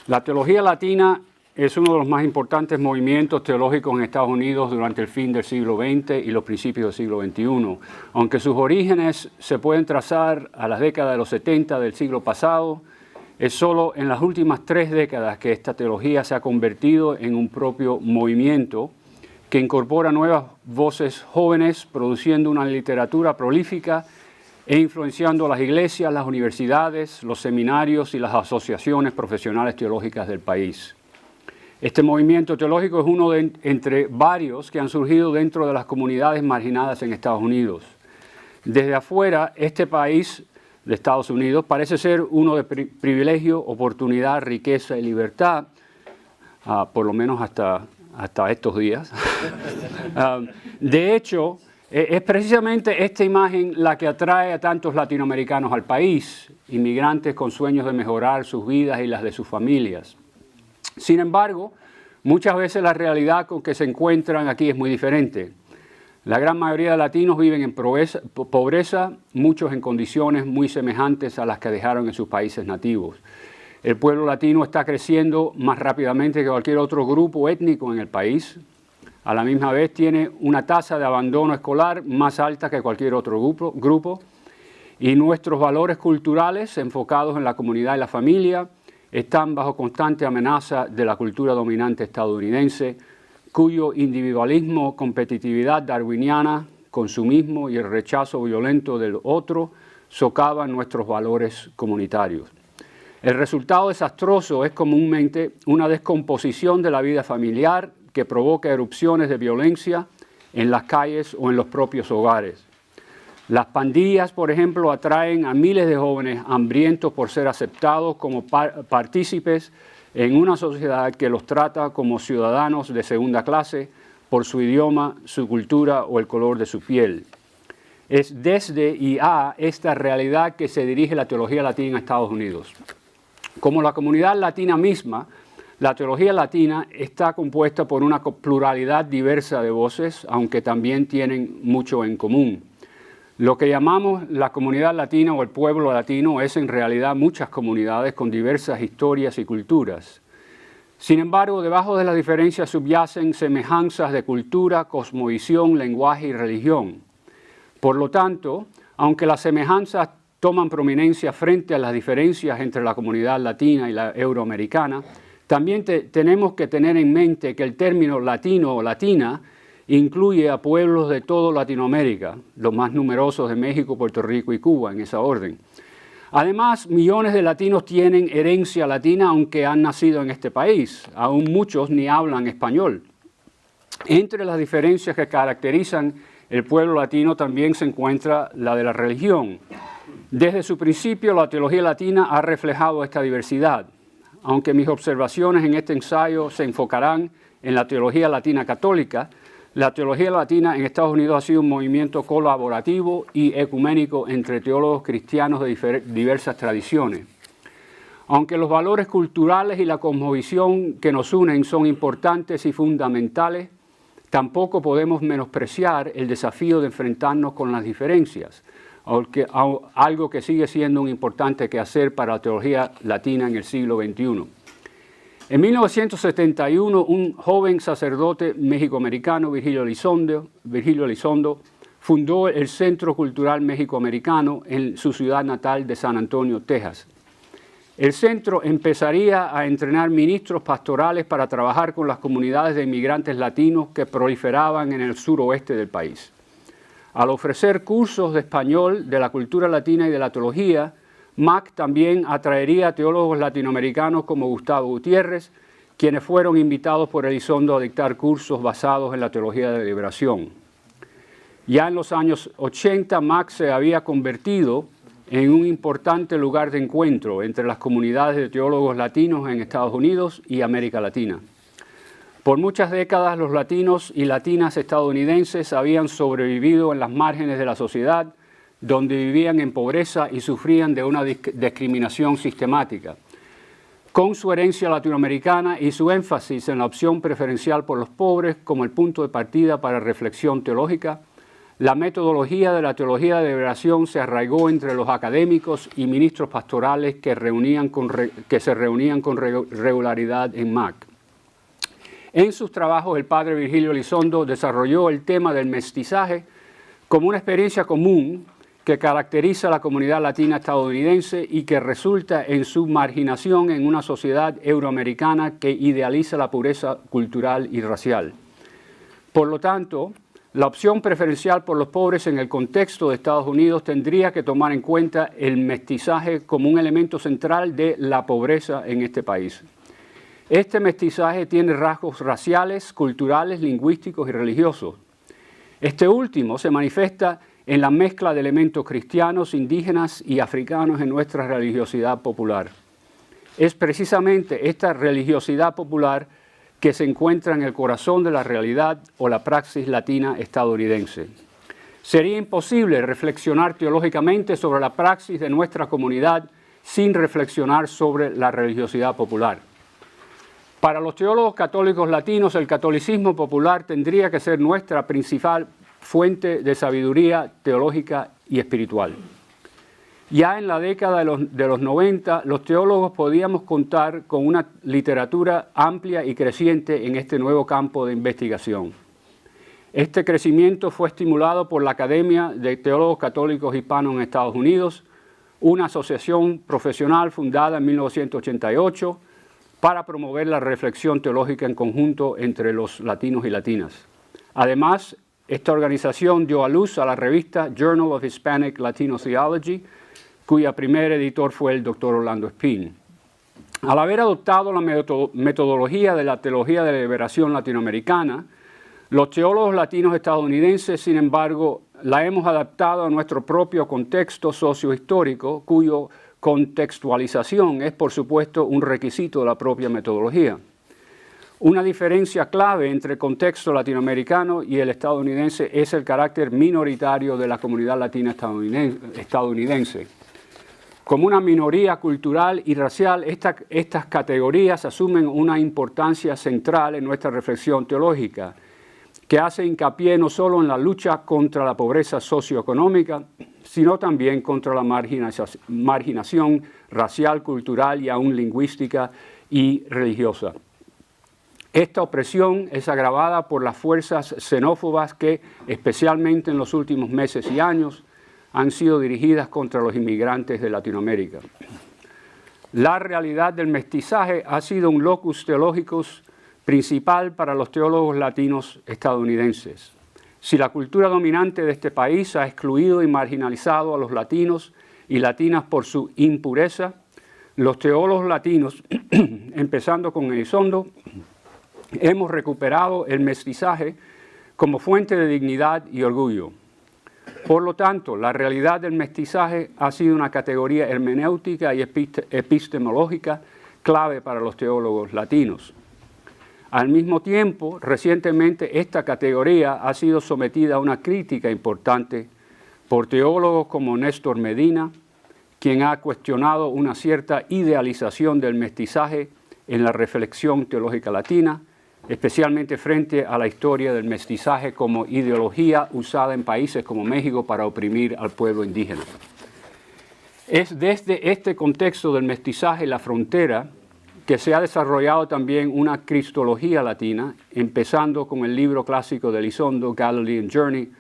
La teología latina es uno de los más importantes movimientos teológicos en Estados Unidos durante el fin del siglo XX y los principios del siglo XXI. Aunque sus orígenes se pueden trazar a las décadas de los 70 del siglo pasado, es solo en las últimas 3 décadas que esta teología se ha convertido en un propio movimiento que incorpora nuevas voces jóvenes, produciendo una literatura prolífica e influenciando a las iglesias, las universidades, los seminarios y las asociaciones profesionales teológicas del país. Este movimiento teológico es uno entre varios que han surgido dentro de las comunidades marginadas en Estados Unidos. Desde afuera, este país de Estados Unidos parece ser uno de privilegio, oportunidad, riqueza y libertad, por lo menos hasta estos días. De hecho, es precisamente esta imagen la que atrae a tantos latinoamericanos al país, inmigrantes con sueños de mejorar sus vidas y las de sus familias. Sin embargo, muchas veces la realidad con que se encuentran aquí es muy diferente. La gran mayoría de latinos viven en pobreza, muchos en condiciones muy semejantes a las que dejaron en sus países nativos. El pueblo latino está creciendo más rápidamente que cualquier otro grupo étnico en el país. A la misma vez tiene una tasa de abandono escolar más alta que cualquier otro grupo. Y nuestros valores culturales enfocados en la comunidad y la familia están bajo constante amenaza de la cultura dominante estadounidense, cuyo individualismo, competitividad darwiniana, consumismo y el rechazo violento del otro socavan nuestros valores comunitarios. El resultado desastroso es comúnmente una descomposición de la vida familiar que provoca erupciones de violencia en las calles o en los propios hogares. Las pandillas, por ejemplo, atraen a miles de jóvenes hambrientos por ser aceptados como partícipes en una sociedad que los trata como ciudadanos de segunda clase por su idioma, su cultura o el color de su piel. Es desde y a esta realidad que se dirige la teología latina en Estados Unidos. Como la comunidad latina misma, la teología latina está compuesta por una pluralidad diversa de voces, aunque también tienen mucho en común. Lo que llamamos la comunidad latina o el pueblo latino es en realidad muchas comunidades con diversas historias y culturas. Sin embargo, debajo de las diferencias subyacen semejanzas de cultura, cosmovisión, lenguaje y religión. Por lo tanto, aunque las semejanzas toman prominencia frente a las diferencias entre la comunidad latina y la euroamericana, también tenemos que tener en mente que el término latino o latina incluye a pueblos de toda Latinoamérica, los más numerosos de México, Puerto Rico y Cuba, en esa orden. Además, millones de latinos tienen herencia latina aunque han nacido en este país. Aún muchos ni hablan español. Entre las diferencias que caracterizan el pueblo latino también se encuentra la de la religión. Desde su principio, la teología latina ha reflejado esta diversidad. Aunque mis observaciones en este ensayo se enfocarán en la teología latina católica, la teología latina en Estados Unidos ha sido un movimiento colaborativo y ecuménico entre teólogos cristianos de diversas tradiciones. Aunque los valores culturales y la cosmovisión que nos unen son importantes y fundamentales, tampoco podemos menospreciar el desafío de enfrentarnos con las diferencias, algo que sigue siendo un importante quehacer para la teología latina en el siglo XXI. En 1971, un joven sacerdote mexicoamericano, Virgilio Elizondo, fundó el Centro Cultural Mexicoamericano en su ciudad natal de San Antonio, Texas. El centro empezaría a entrenar ministros pastorales para trabajar con las comunidades de inmigrantes latinos que proliferaban en el suroeste del país. Al ofrecer cursos de español, de la cultura latina y de la teología, MAC también atraería a teólogos latinoamericanos como Gustavo Gutiérrez, quienes fueron invitados por Elizondo a dictar cursos basados en la teología de la liberación. Ya en los años 80, MAC se había convertido en un importante lugar de encuentro entre las comunidades de teólogos latinos en Estados Unidos y América Latina. Por muchas décadas, los latinos y latinas estadounidenses habían sobrevivido en las márgenes de la sociedad, donde vivían en pobreza y sufrían de una discriminación sistemática. Con su herencia latinoamericana y su énfasis en la opción preferencial por los pobres como el punto de partida para reflexión teológica, la metodología de la teología de liberación se arraigó entre los académicos y ministros pastorales que se reunían con regularidad en MAC. En sus trabajos, el padre Virgilio Elizondo desarrolló el tema del mestizaje como una experiencia común que caracteriza a la comunidad latina estadounidense y que resulta en su marginación en una sociedad euroamericana que idealiza la pureza cultural y racial. Por lo tanto, la opción preferencial por los pobres en el contexto de Estados Unidos tendría que tomar en cuenta el mestizaje como un elemento central de la pobreza en este país. Este mestizaje tiene rasgos raciales, culturales, lingüísticos y religiosos. Este último se manifiesta en la mezcla de elementos cristianos, indígenas y africanos en nuestra religiosidad popular. Es precisamente esta religiosidad popular que se encuentra en el corazón de la realidad o la praxis latina estadounidense. Sería imposible reflexionar teológicamente sobre la praxis de nuestra comunidad sin reflexionar sobre la religiosidad popular. Para los teólogos católicos latinos, el catolicismo popular tendría que ser nuestra principal fuente de sabiduría teológica y espiritual. Ya en la década de los 90, los teólogos podíamos contar con una literatura amplia y creciente en este nuevo campo de investigación. Este crecimiento fue estimulado por la Academia de Teólogos Católicos Hispanos en Estados Unidos, una asociación profesional fundada en 1988 para promover la reflexión teológica en conjunto entre los latinos y latinas. Además, esta organización dio a luz a la revista Journal of Hispanic Latino Theology, cuya primer editor fue el Dr. Orlando Espín. Al haber adoptado la metodología de la teología de la liberación latinoamericana, los teólogos latinos estadounidenses, sin embargo, la hemos adaptado a nuestro propio contexto sociohistórico, cuyo contextualización es, por supuesto, un requisito de la propia metodología. Una diferencia clave entre el contexto latinoamericano y el estadounidense es el carácter minoritario de la comunidad latina estadounidense. Como una minoría cultural y racial, estas categorías asumen una importancia central en nuestra reflexión teológica, que hace hincapié no solo en la lucha contra la pobreza socioeconómica, sino también contra la marginación racial, cultural y aún lingüística y religiosa. Esta opresión es agravada por las fuerzas xenófobas que, especialmente en los últimos meses y años, han sido dirigidas contra los inmigrantes de Latinoamérica. La realidad del mestizaje ha sido un locus teologicus principal para los teólogos latinos estadounidenses. Si la cultura dominante de este país ha excluido y marginalizado a los latinos y latinas por su impureza, los teólogos latinos, empezando con Elizondo, hemos recuperado el mestizaje como fuente de dignidad y orgullo. Por lo tanto, la realidad del mestizaje ha sido una categoría hermenéutica y epistemológica clave para los teólogos latinos. Al mismo tiempo, recientemente esta categoría ha sido sometida a una crítica importante por teólogos como Néstor Medina, quien ha cuestionado una cierta idealización del mestizaje en la reflexión teológica latina, especialmente frente a la historia del mestizaje como ideología usada en países como México para oprimir al pueblo indígena. Es desde este contexto del mestizaje y la frontera que se ha desarrollado también una cristología latina, empezando con el libro clásico de Elizondo, Galilean Journey,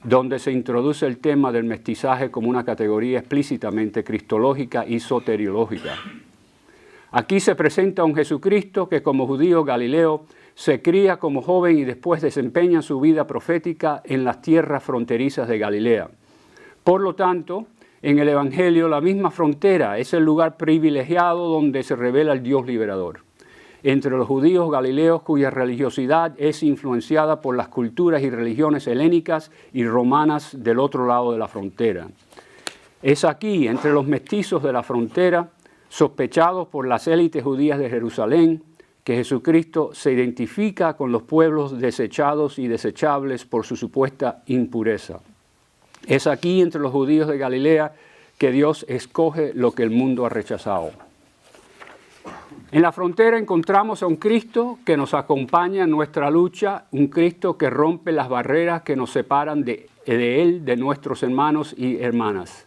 donde se introduce el tema del mestizaje como una categoría explícitamente cristológica y soteriológica. Aquí se presenta un Jesucristo que como judío galileo se cría como joven y después desempeña su vida profética en las tierras fronterizas de Galilea. Por lo tanto, en el Evangelio la misma frontera es el lugar privilegiado donde se revela el Dios liberador. Entre los judíos galileos cuya religiosidad es influenciada por las culturas y religiones helénicas y romanas del otro lado de la frontera. Es aquí, entre los mestizos de la frontera, sospechados por las élites judías de Jerusalén, que Jesucristo se identifica con los pueblos desechados y desechables por su supuesta impureza. Es aquí, entre los judíos de Galilea, que Dios escoge lo que el mundo ha rechazado. En la frontera encontramos a un Cristo que nos acompaña en nuestra lucha, un Cristo que rompe las barreras que nos separan de de Él, de nuestros hermanos y hermanas.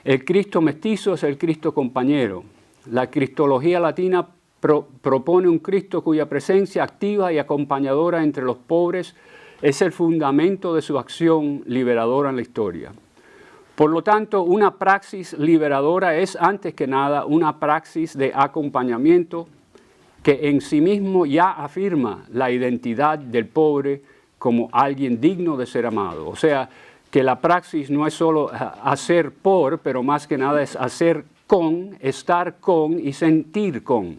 El Cristo mestizo es el Cristo compañero. La cristología latina propone un Cristo cuya presencia activa y acompañadora entre los pobres es el fundamento de su acción liberadora en la historia. Por lo tanto, una praxis liberadora es antes que nada una praxis de acompañamiento que en sí mismo ya afirma la identidad del pobre como alguien digno de ser amado. O sea, que la praxis no es solo hacer por, pero más que nada es hacer con, estar con y sentir con.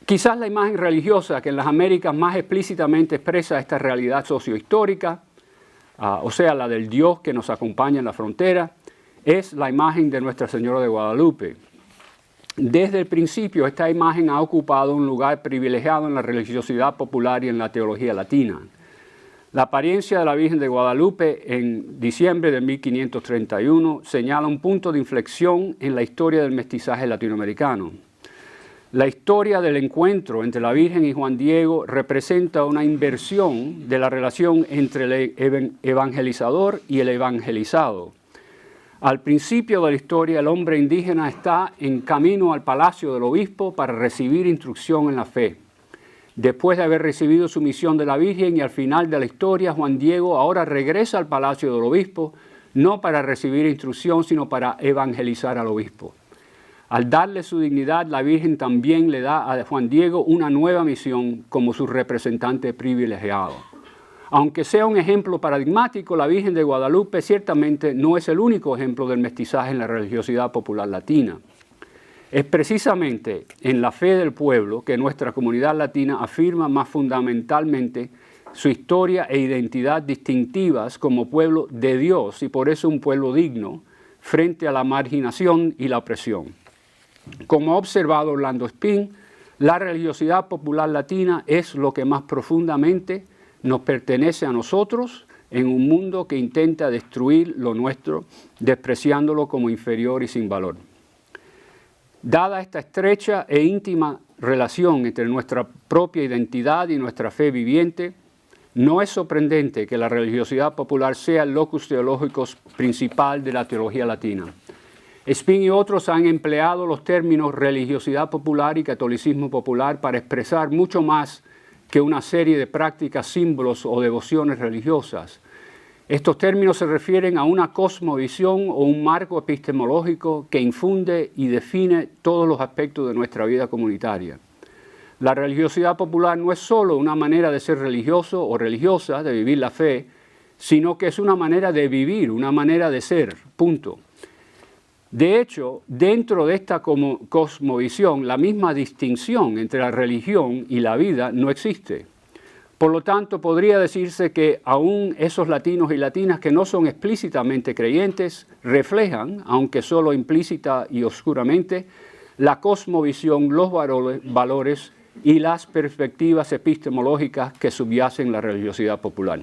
Quizás la imagen religiosa que en las Américas más explícitamente expresa esta realidad sociohistórica, o sea, la del Dios que nos acompaña en la frontera, es la imagen de Nuestra Señora de Guadalupe. Desde el principio, esta imagen ha ocupado un lugar privilegiado en la religiosidad popular y en la teología latina. La apariencia de la Virgen de Guadalupe en diciembre de 1531 señala un punto de inflexión en la historia del mestizaje latinoamericano. La historia del encuentro entre la Virgen y Juan Diego representa una inversión de la relación entre el evangelizador y el evangelizado. Al principio de la historia, el hombre indígena está en camino al palacio del obispo para recibir instrucción en la fe. Después de haber recibido su misión de la Virgen y al final de la historia, Juan Diego ahora regresa al palacio del obispo, no para recibir instrucción, sino para evangelizar al obispo. Al darle su dignidad, la Virgen también le da a Juan Diego una nueva misión como su representante privilegiado. Aunque sea un ejemplo paradigmático, la Virgen de Guadalupe ciertamente no es el único ejemplo del mestizaje en la religiosidad popular latina. Es precisamente en la fe del pueblo que nuestra comunidad latina afirma más fundamentalmente su historia e identidad distintivas como pueblo de Dios y por eso un pueblo digno frente a la marginación y la opresión. Como ha observado Orlando Spin, la religiosidad popular latina es lo que más profundamente nos pertenece a nosotros en un mundo que intenta destruir lo nuestro, despreciándolo como inferior y sin valor. Dada esta estrecha e íntima relación entre nuestra propia identidad y nuestra fe viviente, no es sorprendente que la religiosidad popular sea el locus teológico principal de la teología latina. Spin y otros han empleado los términos religiosidad popular y catolicismo popular para expresar mucho más que una serie de prácticas, símbolos o devociones religiosas. Estos términos se refieren a una cosmovisión o un marco epistemológico que infunde y define todos los aspectos de nuestra vida comunitaria. La religiosidad popular no es solo una manera de ser religioso o religiosa, de vivir la fe, sino que es una manera de vivir, una manera de ser, punto. De hecho, dentro de esta cosmovisión, la misma distinción entre la religión y la vida no existe. Por lo tanto, podría decirse que aún esos latinos y latinas que no son explícitamente creyentes reflejan, aunque solo implícita y oscuramente, la cosmovisión, los valores y las perspectivas epistemológicas que subyacen la religiosidad popular.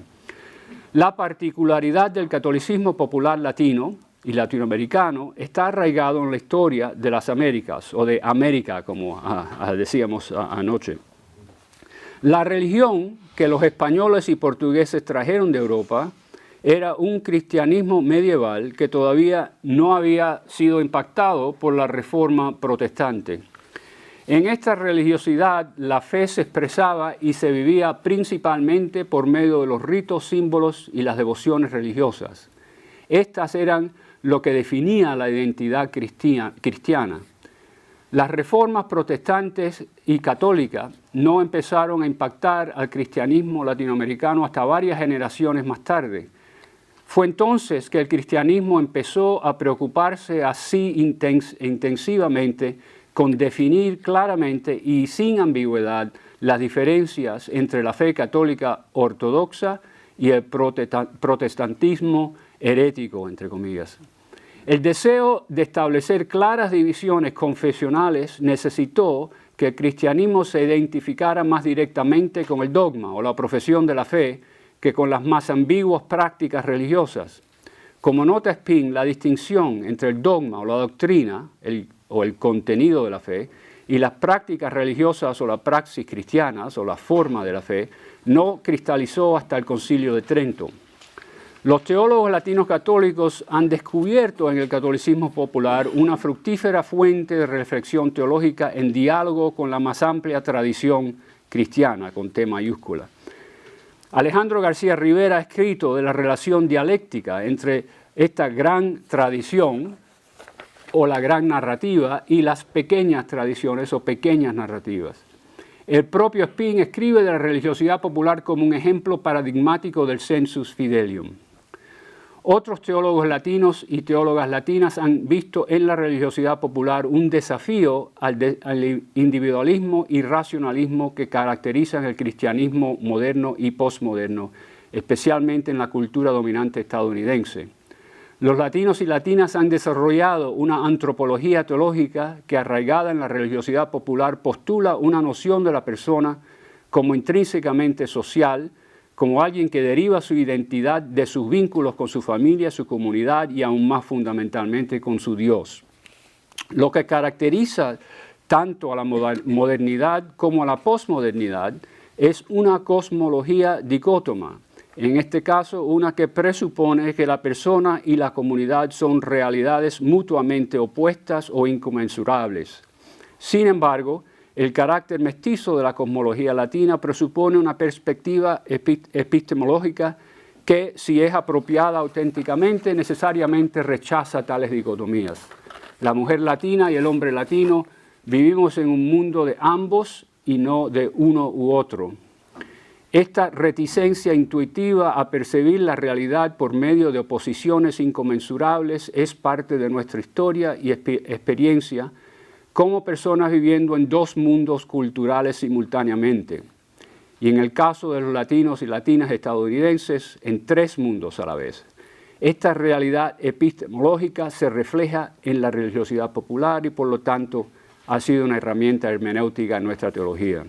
La particularidad del catolicismo popular latino y latinoamericano está arraigado en la historia de las Américas, o de América, como decíamos anoche. La religión que los españoles y portugueses trajeron de Europa era un cristianismo medieval que todavía no había sido impactado por la Reforma protestante. En esta religiosidad, la fe se expresaba y se vivía principalmente por medio de los ritos, símbolos y las devociones religiosas. Estas eran lo que definía la identidad cristiana. Las reformas protestantes y católicas no empezaron a impactar al cristianismo latinoamericano hasta varias generaciones más tarde. Fue entonces que el cristianismo empezó a preocuparse así intensivamente con definir claramente y sin ambigüedad las diferencias entre la fe católica ortodoxa y el protestantismo herético, entre comillas. El deseo de establecer claras divisiones confesionales necesitó que el cristianismo se identificara más directamente con el dogma o la profesión de la fe que con las más ambiguas prácticas religiosas. Como nota Spin, la distinción entre el dogma o la doctrina o el contenido de la fe y las prácticas religiosas o la praxis cristianas o la forma de la fe no cristalizó hasta el Concilio de Trento. Los teólogos latinos católicos han descubierto en el catolicismo popular una fructífera fuente de reflexión teológica en diálogo con la más amplia tradición cristiana, con T mayúscula. Alejandro García Rivera ha escrito de la relación dialéctica entre esta gran tradición o la gran narrativa y las pequeñas tradiciones o pequeñas narrativas. El propio Spin escribe de la religiosidad popular como un ejemplo paradigmático del sensus fidelium. Otros teólogos latinos y teólogas latinas han visto en la religiosidad popular un desafío al individualismo y racionalismo que caracterizan el cristianismo moderno y posmoderno, especialmente en la cultura dominante estadounidense. Los latinos y latinas han desarrollado una antropología teológica que, arraigada en la religiosidad popular, postula una noción de la persona como intrínsecamente social, como alguien que deriva su identidad de sus vínculos con su familia, su comunidad y aún más fundamentalmente con su Dios. Lo que caracteriza tanto a la modernidad como a la posmodernidad es una cosmología dicótoma, en este caso una que presupone que la persona y la comunidad son realidades mutuamente opuestas o inconmensurables. Sin embargo, el carácter mestizo de la cosmología latina presupone una perspectiva epistemológica que, si es apropiada auténticamente, necesariamente rechaza tales dicotomías. La mujer latina y el hombre latino vivimos en un mundo de ambos y no de uno u otro. Esta reticencia intuitiva a percibir la realidad por medio de oposiciones inconmensurables es parte de nuestra historia y experiencia como personas viviendo en dos mundos culturales simultáneamente, y en el caso de los latinos y latinas estadounidenses, en tres mundos a la vez. Esta realidad epistemológica se refleja en la religiosidad popular y por lo tanto ha sido una herramienta hermenéutica en nuestra teología.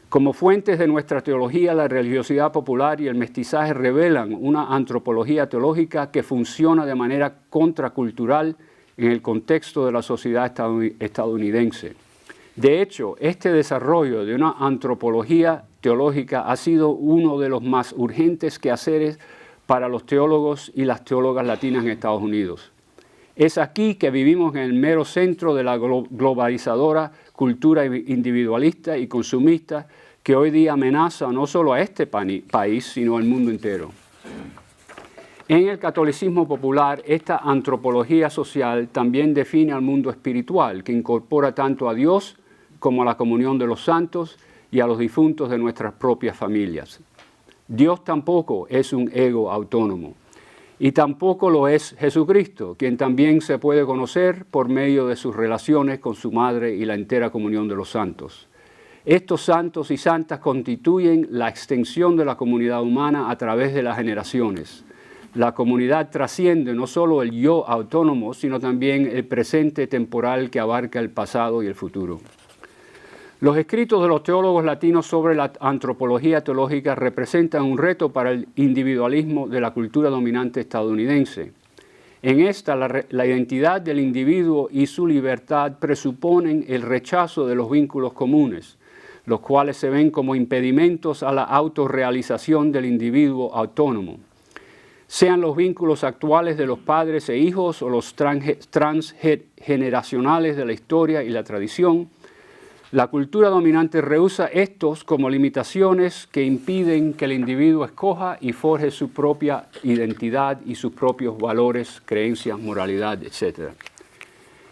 Como fuentes de nuestra teología, la religiosidad popular y el mestizaje revelan una antropología teológica que funciona de manera contracultural en el contexto de la sociedad estadounidense. De hecho, este desarrollo de una antropología teológica ha sido uno de los más urgentes quehaceres para los teólogos y las teólogas latinas en Estados Unidos. Es aquí que vivimos en el mero centro de la globalizadora cultura individualista y consumista que hoy día amenaza no solo a este país, sino al mundo entero. En el catolicismo popular, esta antropología social también define al mundo espiritual, que incorpora tanto a Dios como a la comunión de los santos y a los difuntos de nuestras propias familias. Dios tampoco es un ego autónomo, y tampoco lo es Jesucristo, quien también se puede conocer por medio de sus relaciones con su madre y la entera comunión de los santos. Estos santos y santas constituyen la extensión de la comunidad humana a través de las generaciones. La comunidad trasciende no solo el yo autónomo, sino también el presente temporal que abarca el pasado y el futuro. Los escritos de los teólogos latinos sobre la antropología teológica representan un reto para el individualismo de la cultura dominante estadounidense. En esta, la identidad del individuo y su libertad presuponen el rechazo de los vínculos comunes, los cuales se ven como impedimentos a la autorrealización del individuo autónomo. Sean los vínculos actuales de los padres e hijos o los transgeneracionales de la historia y la tradición, la cultura dominante rehúsa estos como limitaciones que impiden que el individuo escoja y forje su propia identidad y sus propios valores, creencias, moralidad, etc.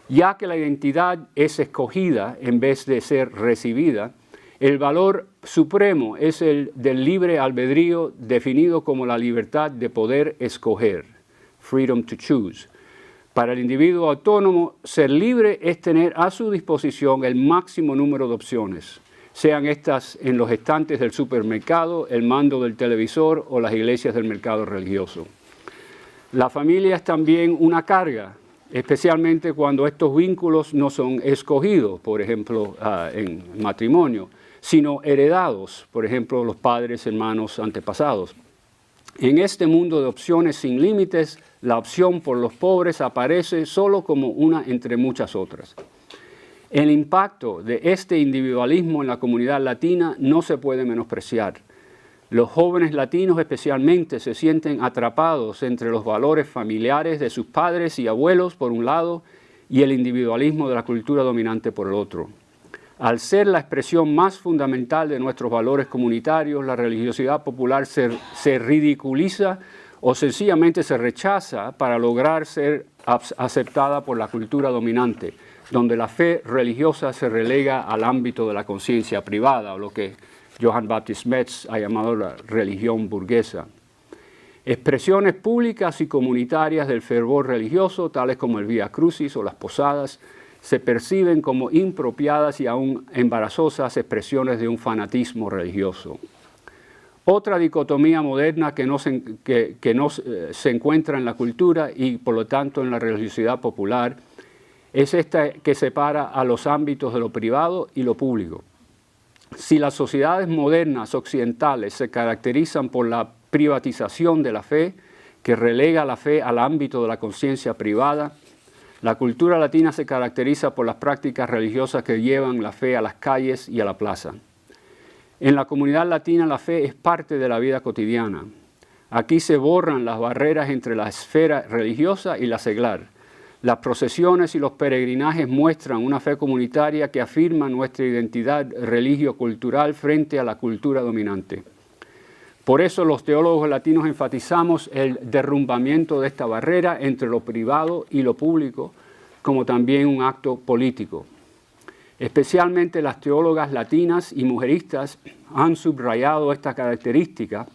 Ya que la identidad es escogida en vez de ser recibida, el valor supremo es el del libre albedrío definido como la libertad de poder escoger, freedom to choose. Para el individuo autónomo, ser libre es tener a su disposición el máximo número de opciones, sean estas en los estantes del supermercado, el mando del televisor o las iglesias del mercado religioso. La familia es también una carga, especialmente cuando estos vínculos no son escogidos, por ejemplo, en matrimonio, sino heredados, por ejemplo, los padres, hermanos, antepasados. En este mundo de opciones sin límites, la opción por los pobres aparece solo como una entre muchas otras. El impacto de este individualismo en la comunidad latina no se puede menospreciar. Los jóvenes latinos especialmente se sienten atrapados entre los valores familiares de sus padres y abuelos por un lado y el individualismo de la cultura dominante por el otro. Al ser la expresión más fundamental de nuestros valores comunitarios, la religiosidad popular se ridiculiza o sencillamente se rechaza para lograr ser aceptada por la cultura dominante, donde la fe religiosa se relega al ámbito de la conciencia privada, o lo que Johann Baptist Metz ha llamado la religión burguesa. Expresiones públicas y comunitarias del fervor religioso, tales como el Vía Crucis o las posadas, se perciben como impropiadas y aún embarazosas expresiones de un fanatismo religioso. Otra dicotomía moderna que no se encuentra en la cultura y por lo tanto en la religiosidad popular es esta que separa a los ámbitos de lo privado y lo público. Si las sociedades modernas occidentales se caracterizan por la privatización de la fe, que relega la fe al ámbito de la conciencia privada, la cultura latina se caracteriza por las prácticas religiosas que llevan la fe a las calles y a la plaza. En la comunidad latina la fe es parte de la vida cotidiana. Aquí se borran las barreras entre la esfera religiosa y la seglar. Las procesiones y los peregrinajes muestran una fe comunitaria que afirma nuestra identidad religio-cultural frente a la cultura dominante. Por eso los teólogos latinos enfatizamos el derrumbamiento de esta barrera entre lo privado y lo público, como también un acto político. Especialmente las teólogas latinas y mujeristas han subrayado esta característica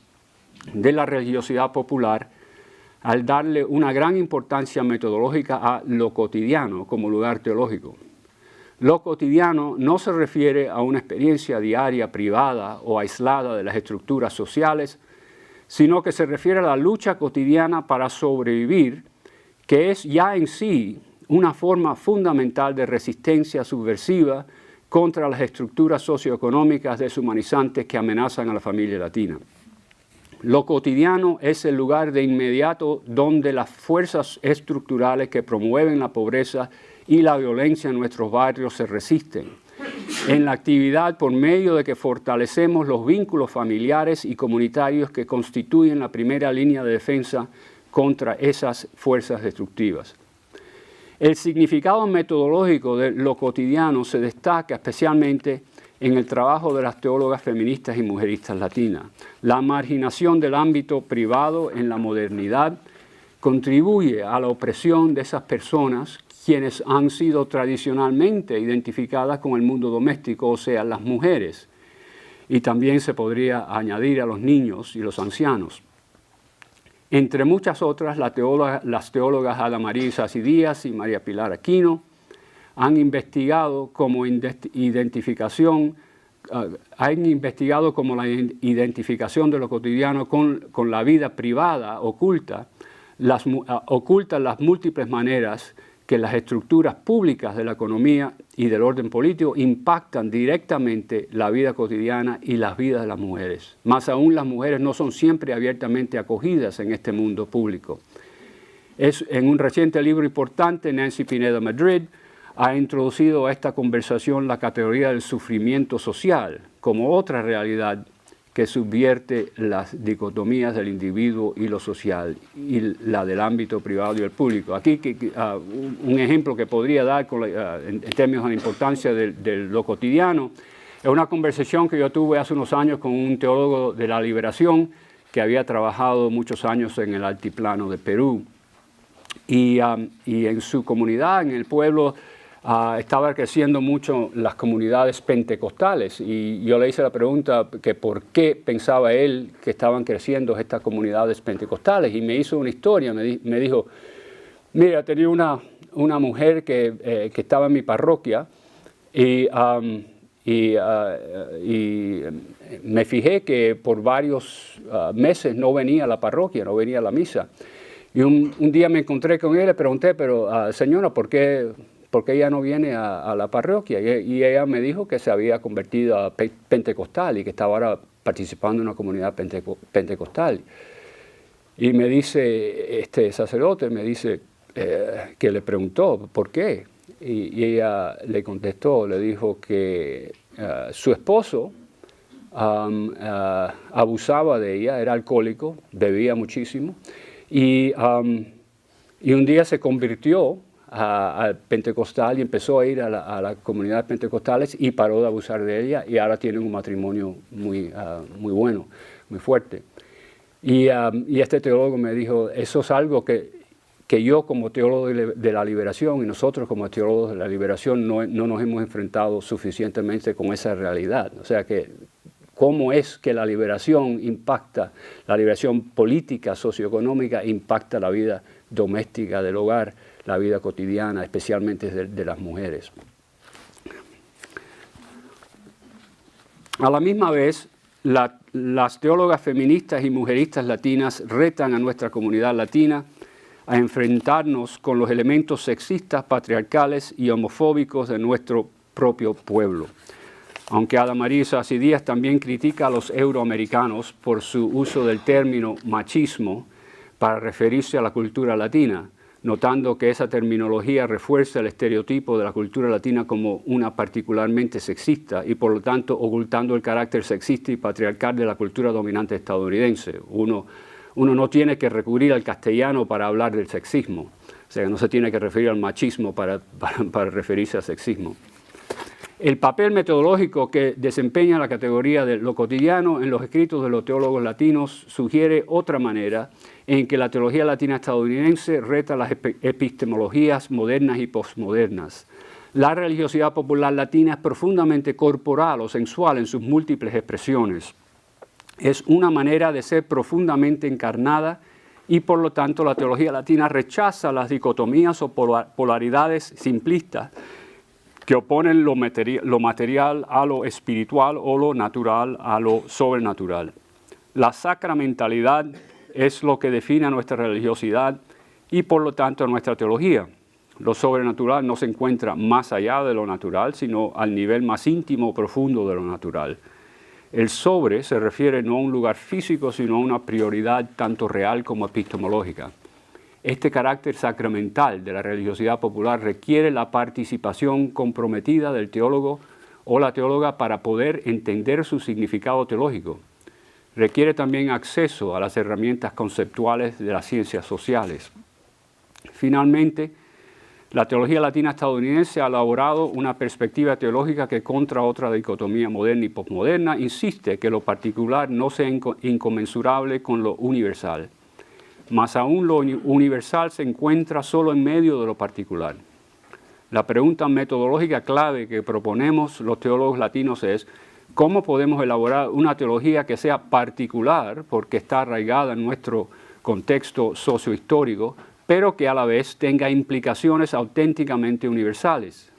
de la religiosidad popular al darle una gran importancia metodológica a lo cotidiano como lugar teológico. Lo cotidiano no se refiere a una experiencia diaria, privada o aislada de las estructuras sociales, sino que se refiere a la lucha cotidiana para sobrevivir, que es ya en sí una forma fundamental de resistencia subversiva contra las estructuras socioeconómicas deshumanizantes que amenazan a la familia latina. Lo cotidiano es el lugar de inmediato donde las fuerzas estructurales que promueven la pobreza y la violencia en nuestros barrios se resisten. En la actividad por medio de que fortalecemos los vínculos familiares y comunitarios que constituyen la primera línea de defensa contra esas fuerzas destructivas. El significado metodológico de lo cotidiano se destaca especialmente en el trabajo de las teólogas feministas y mujeristas latinas. La marginación del ámbito privado en la modernidad contribuye a la opresión de esas personas quienes han sido tradicionalmente identificadas con el mundo doméstico, o sea, las mujeres. Y también se podría añadir a los niños y los ancianos. Entre muchas otras, las teólogas Ada María Isasi Díaz y María Pilar Aquino han investigado como la identificación de lo cotidiano con la vida privada oculta las múltiples maneras que las estructuras públicas de la economía y del orden político impactan directamente la vida cotidiana y las vidas de las mujeres. Más aún, las mujeres no son siempre abiertamente acogidas en este mundo público. En un reciente libro importante, Nancy Pineda Madrid ha introducido a esta conversación la categoría del sufrimiento social como otra realidad que subvierte las dicotomías del individuo y lo social y la del ámbito privado y el público. Aquí un ejemplo que podría dar en términos de la importancia de lo cotidiano es una conversación que yo tuve hace unos años con un teólogo de la liberación que había trabajado muchos años en el altiplano de Perú. Y en su comunidad, en el pueblo, estaba creciendo mucho las comunidades pentecostales y yo le hice la pregunta que por qué pensaba él que estaban creciendo estas comunidades pentecostales y me hizo una historia, me dijo, mira, tenía una mujer que estaba en mi parroquia y me fijé que por varios meses no venía a la parroquia, no venía a la misa. Y un día me encontré con él y le pregunté, pero señora, ¿por qué ella no viene a la parroquia? Y ella me dijo que se había convertido a pentecostal y que estaba ahora participando en una comunidad pentecostal. Y me dice, este sacerdote me dice que le preguntó, ¿por qué? Y ella le contestó, le dijo que su esposo abusaba de ella, era alcohólico, bebía muchísimo y un día se convirtió al pentecostal y empezó a ir a la comunidad pentecostales y paró de abusar de ella y ahora tienen un matrimonio muy bueno, muy fuerte. Y este teólogo me dijo, eso es algo que yo como teólogo de la liberación y nosotros como teólogos de la liberación no nos hemos enfrentado suficientemente con esa realidad. O sea que cómo es que la liberación impacta, la liberación política, socioeconómica, impacta la vida doméstica del hogar, la vida cotidiana, especialmente de las mujeres. A la misma vez, las teólogas feministas y mujeristas latinas retan a nuestra comunidad latina a enfrentarnos con los elementos sexistas, patriarcales y homofóbicos de nuestro propio pueblo. Aunque Adamaris Sassi Díaz también critica a los euroamericanos por su uso del término machismo para referirse a la cultura latina, notando que esa terminología refuerza el estereotipo de la cultura latina como una particularmente sexista y por lo tanto ocultando el carácter sexista y patriarcal de la cultura dominante estadounidense. Uno no tiene que recurrir al castellano para hablar del sexismo, o sea, no se tiene que referir al machismo para referirse al sexismo. El papel metodológico que desempeña la categoría de lo cotidiano en los escritos de los teólogos latinos sugiere otra manera en que la teología latina estadounidense reta las epistemologías modernas y posmodernas. La religiosidad popular latina es profundamente corporal o sensual en sus múltiples expresiones. Es una manera de ser profundamente encarnada y por lo tanto la teología latina rechaza las dicotomías o polaridades simplistas que oponen lo material a lo espiritual o lo natural a lo sobrenatural. La sacramentalidad es lo que define a nuestra religiosidad y por lo tanto a nuestra teología. Lo sobrenatural no se encuentra más allá de lo natural, sino al nivel más íntimo o profundo de lo natural. El sobre se refiere no a un lugar físico, sino a una prioridad tanto real como epistemológica. Este carácter sacramental de la religiosidad popular requiere la participación comprometida del teólogo o la teóloga para poder entender su significado teológico. Requiere también acceso a las herramientas conceptuales de las ciencias sociales. Finalmente, la teología latina estadounidense ha elaborado una perspectiva teológica que, contra otra dicotomía moderna y posmoderna, insiste que lo particular no sea inconmensurable con lo universal. Más aún, lo universal se encuentra solo en medio de lo particular. La pregunta metodológica clave que proponemos los teólogos latinos es ¿cómo podemos elaborar una teología que sea particular, porque está arraigada en nuestro contexto sociohistórico, pero que a la vez tenga implicaciones auténticamente universales?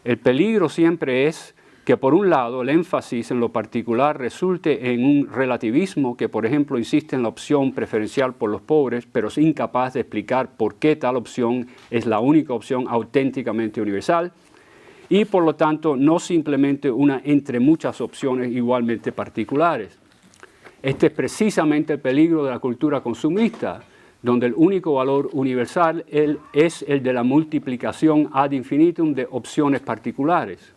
El peligro siempre es que, por un lado, el énfasis en lo particular resulte en un relativismo que, por ejemplo, insiste en la opción preferencial por los pobres, pero es incapaz de explicar por qué tal opción es la única opción auténticamente universal, y por lo tanto no simplemente una entre muchas opciones igualmente particulares. Este es precisamente el peligro de la cultura consumista, donde el único valor universal es el de la multiplicación ad infinitum de opciones particulares.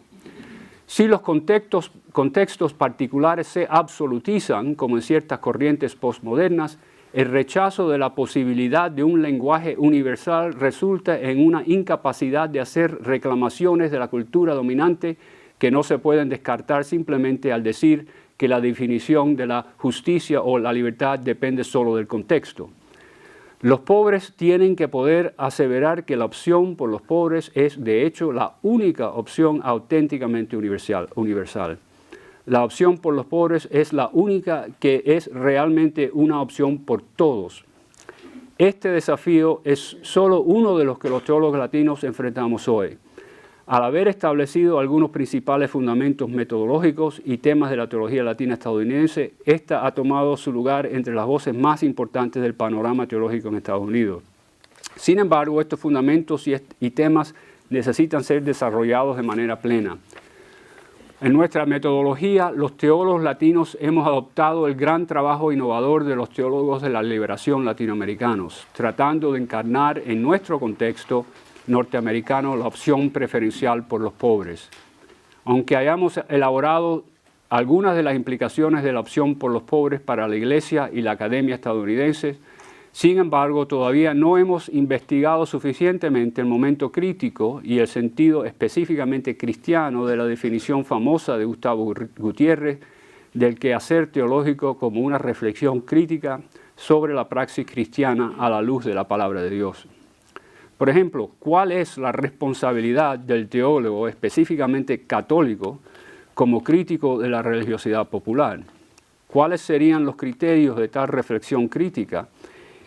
Si los contextos particulares se absolutizan, como en ciertas corrientes postmodernas, el rechazo de la posibilidad de un lenguaje universal resulta en una incapacidad de hacer reclamaciones de la cultura dominante que no se pueden descartar simplemente al decir que la definición de la justicia o la libertad depende solo del contexto. Los pobres tienen que poder aseverar que la opción por los pobres es, de hecho, la única opción auténticamente universal. La opción por los pobres es la única que es realmente una opción por todos. Este desafío es solo uno de los que los teólogos latinos enfrentamos hoy. Al haber establecido algunos principales fundamentos metodológicos y temas de la teología latina estadounidense, esta ha tomado su lugar entre las voces más importantes del panorama teológico en Estados Unidos. Sin embargo, estos fundamentos y temas necesitan ser desarrollados de manera plena. En nuestra metodología, los teólogos latinos hemos adoptado el gran trabajo innovador de los teólogos de la liberación latinoamericanos, tratando de encarnar en nuestro contexto norteamericano la opción preferencial por los pobres. Aunque hayamos elaborado algunas de las implicaciones de la opción por los pobres para la Iglesia y la Academia estadounidense. Sin embargo, todavía no hemos investigado suficientemente el momento crítico y el sentido específicamente cristiano de la definición famosa de Gustavo Gutiérrez del quehacer teológico como una reflexión crítica sobre la praxis cristiana a la luz de la palabra de Dios. Por ejemplo, ¿cuál es la responsabilidad del teólogo, específicamente católico, como crítico de la religiosidad popular? ¿Cuáles serían los criterios de tal reflexión crítica?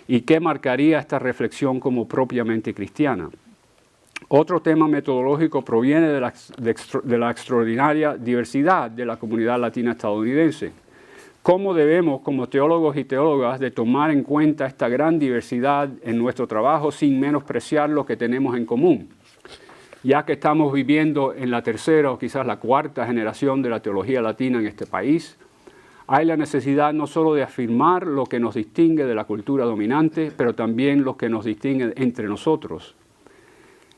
¿Y qué marcaría esta reflexión como propiamente cristiana? Otro tema metodológico proviene de la extraordinaria diversidad de la comunidad latina estadounidense. ¿Cómo debemos, como teólogos y teólogas, de tomar en cuenta esta gran diversidad en nuestro trabajo sin menospreciar lo que tenemos en común? Ya que estamos viviendo en la tercera o quizás la cuarta generación de la teología latina en este país, hay la necesidad no solo de afirmar lo que nos distingue de la cultura dominante, pero también lo que nos distingue entre nosotros.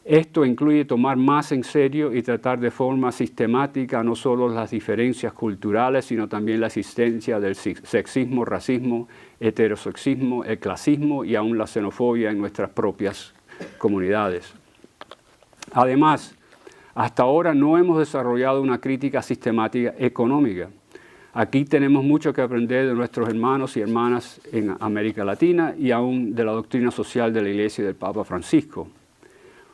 Esto incluye tomar más en serio y tratar de forma sistemática no solo las diferencias culturales, sino también la existencia del sexismo, racismo, heterosexismo, el clasismo y aún la xenofobia en nuestras propias comunidades. Además, hasta ahora no hemos desarrollado una crítica sistemática económica. Aquí tenemos mucho que aprender de nuestros hermanos y hermanas en América Latina y aún de la doctrina social de la Iglesia y del Papa Francisco.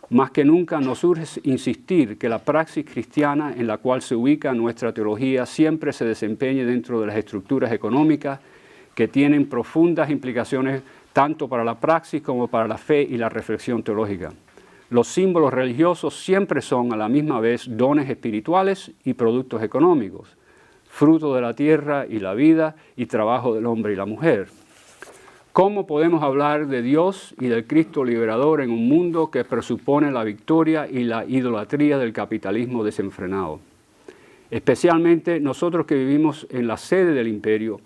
Más que nunca nos urge insistir que la praxis cristiana en la cual se ubica nuestra teología siempre se desempeñe dentro de las estructuras económicas que tienen profundas implicaciones tanto para la praxis como para la fe y la reflexión teológica. Los símbolos religiosos siempre son a la misma vez dones espirituales y productos económicos, fruto de la tierra y la vida y trabajo del hombre y la mujer. ¿Cómo podemos hablar de Dios y del Cristo liberador en un mundo que presupone la victoria y la idolatría del capitalismo desenfrenado? Especialmente nosotros que vivimos en la sede del imperio,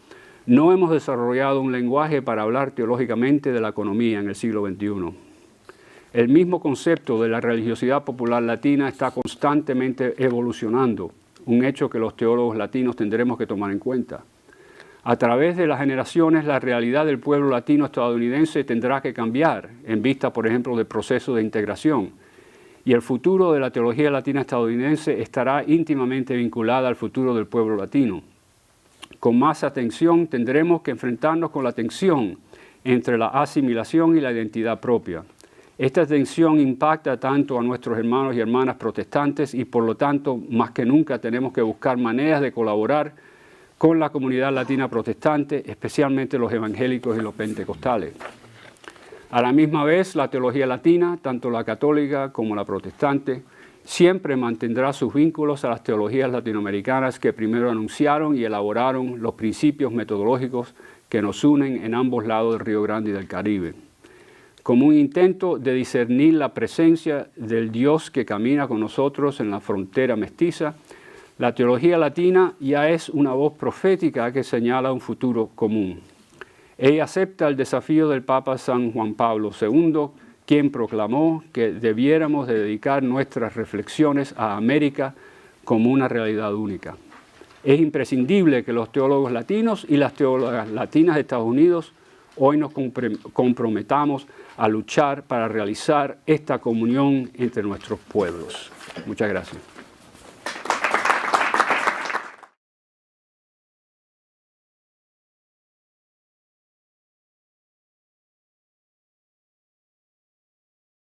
no hemos desarrollado un lenguaje para hablar teológicamente de la economía en el siglo XXI. El mismo concepto de la religiosidad popular latina está constantemente evolucionando, un hecho que los teólogos latinos tendremos que tomar en cuenta. A través de las generaciones, la realidad del pueblo latino estadounidense tendrá que cambiar en vista, por ejemplo, del proceso de integración. Y el futuro de la teología latina estadounidense estará íntimamente vinculada al futuro del pueblo latino. Con más atención tendremos que enfrentarnos con la tensión entre la asimilación y la identidad propia. Esta tensión impacta tanto a nuestros hermanos y hermanas protestantes y por lo tanto, más que nunca, tenemos que buscar maneras de colaborar con la comunidad latina protestante, especialmente los evangélicos y los pentecostales. A la misma vez, la teología latina, tanto la católica como la protestante, siempre mantendrá sus vínculos a las teologías latinoamericanas que primero anunciaron y elaboraron los principios metodológicos que nos unen en ambos lados del Río Grande y del Caribe. Como un intento de discernir la presencia del Dios que camina con nosotros en la frontera mestiza, la teología latina ya es una voz profética que señala un futuro común. Ella acepta el desafío del Papa San Juan Pablo II, quien proclamó que debiéramos de dedicar nuestras reflexiones a América como una realidad única. Es imprescindible que los teólogos latinos y las teólogas latinas de Estados Unidos hoy nos comprometamos a luchar para realizar esta comunión entre nuestros pueblos. Muchas gracias.